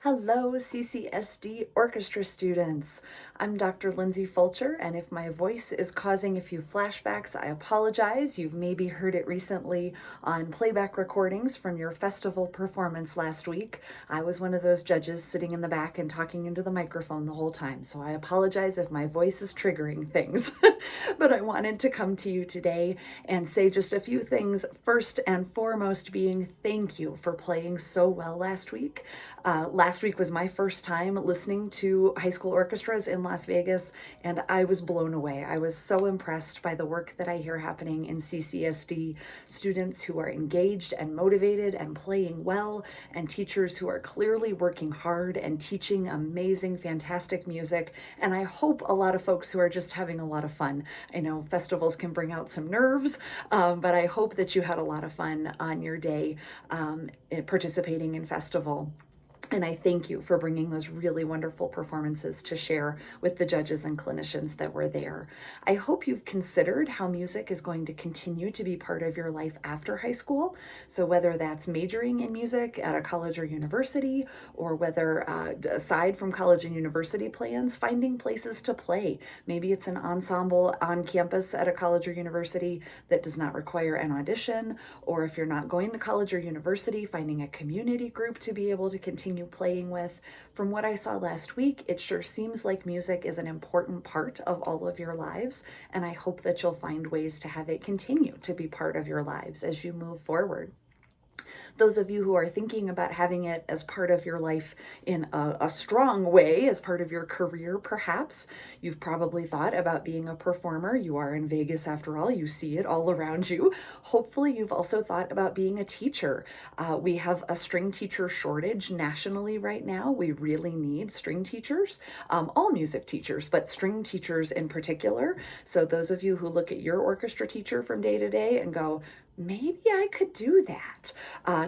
Hello, CCSD orchestra students. I'm Dr. Lindsay Fulcher, and if my voice is causing a few flashbacks, I apologize. You've maybe heard it recently on playback recordings from your festival performance last week. I was one of those judges sitting in the back and talking into the microphone the whole time, so I apologize if my voice is triggering things. But I wanted to come to you today and say just a few things. First and foremost being thank you for playing so well last week. Last week was my first time listening to high school orchestras in Las Vegas, and I was blown away. I was so impressed by the work that I hear happening in CCSD, students who are engaged and motivated and playing well, and teachers who are clearly working hard and teaching amazing, fantastic music. And I hope a lot of folks who are just having a lot of fun. I know festivals can bring out some nerves, but I hope that you had a lot of fun on your day participating in festival. And I thank you for bringing those really wonderful performances to share with the judges and clinicians that were there. I hope you've considered how music is going to continue to be part of your life after high school. So whether that's majoring in music at a college or university, or whether aside from college and university plans, finding places to play. Maybe it's an ensemble on campus at a college or university that does not require an audition, or if you're not going to college or university, finding a community group to be able to continue playing with. From what I saw last week, it sure seems like music is an important part of all of your lives, and I hope that you'll find ways to have it continue to be part of your lives as you move forward. Those of you who are thinking about having it as part of your life in a strong way, as part of your career, perhaps, you've probably thought about being a performer. You are in Vegas after all, you see it all around you. Hopefully, you've also thought about being a teacher. We have a string teacher shortage nationally right now. We really need string teachers, all music teachers, but string teachers in particular. So, those of you who look at your orchestra teacher from day to day and go, maybe I could do that.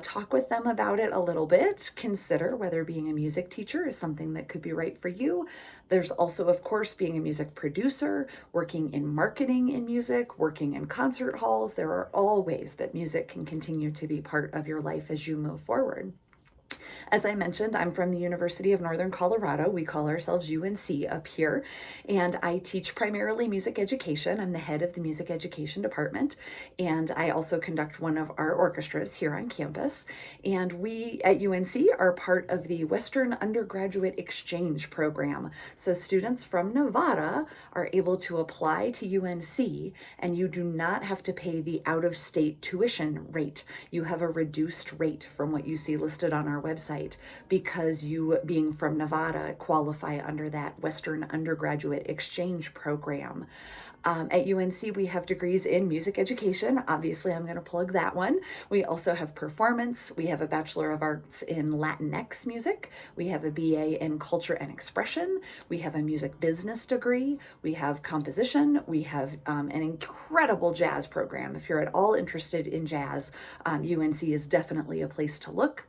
Talk with them about it a little bit. Consider whether being a music teacher is something that could be right for you. There's also, of course, being a music producer, working in marketing in music, working in concert halls. There are all ways that music can continue to be part of your life as you move forward. As I mentioned, I'm from the University of Northern Colorado. We call ourselves UNC up here, and I teach primarily music education. I'm the head of the music education department, and I also conduct one of our orchestras here on campus. And we at UNC are part of the Western Undergraduate Exchange Program. So students from Nevada are able to apply to UNC, and you do not have to pay the out-of-state tuition rate. You have a reduced rate from what you see listed on our website, because you, being from Nevada, qualify under that Western Undergraduate Exchange Program. At UNC, we have degrees in music education. Obviously, I'm going to plug that one. We also have performance. We have a Bachelor of Arts in Latinx music. We have a BA in culture and expression. We have a music business degree. We have composition. We have an incredible jazz program. If you're at all interested in jazz, UNC is definitely a place to look.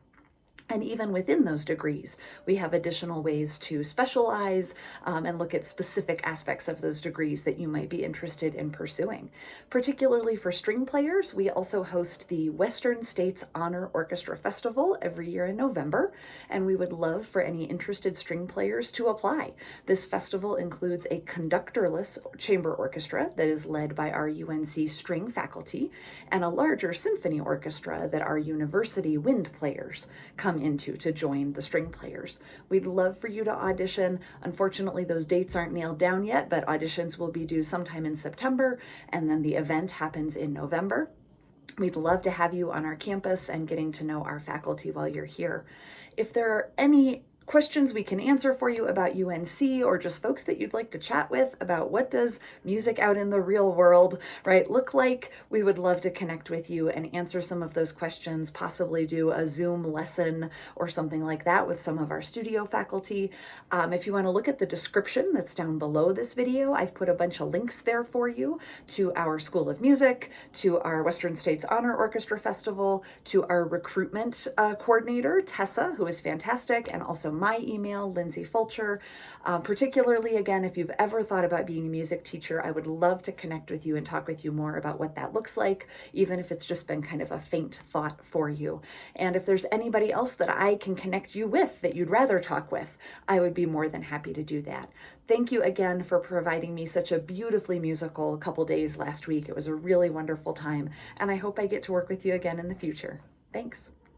And even within those degrees, we have additional ways to specialize and look at specific aspects of those degrees that you might be interested in pursuing. Particularly for string players, we also host the Western States Honor Orchestra Festival every year in November, and we would love for any interested string players to apply. This festival includes a conductorless chamber orchestra that is led by our UNC string faculty, and a larger symphony orchestra that our university wind players come into to join the string players. We'd love for you to audition. Unfortunately, those dates aren't nailed down yet, but auditions will be due sometime in September, and then the event happens in November. We'd love to have you on our campus and getting to know our faculty while you're here. If there are any questions we can answer for you about UNC, or just folks that you'd like to chat with about what does music out in the real world, right, look like, we would love to connect with you and answer some of those questions, possibly do a Zoom lesson or something like that with some of our studio faculty. If you want to look at the description that's down below this video, I've put a bunch of links there for you to our School of Music, to our Western States Honor Orchestra Festival, to our recruitment coordinator, Tessa, who is fantastic, and also my email, Lindsay Fulcher. Particularly, again, if you've ever thought about being a music teacher, I would love to connect with you and talk with you more about what that looks like, even if it's just been kind of a faint thought for you. And if there's anybody else that I can connect you with that you'd rather talk with, I would be more than happy to do that. Thank you again for providing me such a beautifully musical couple days last week. It was a really wonderful time, and I hope I get to work with you again in the future. Thanks.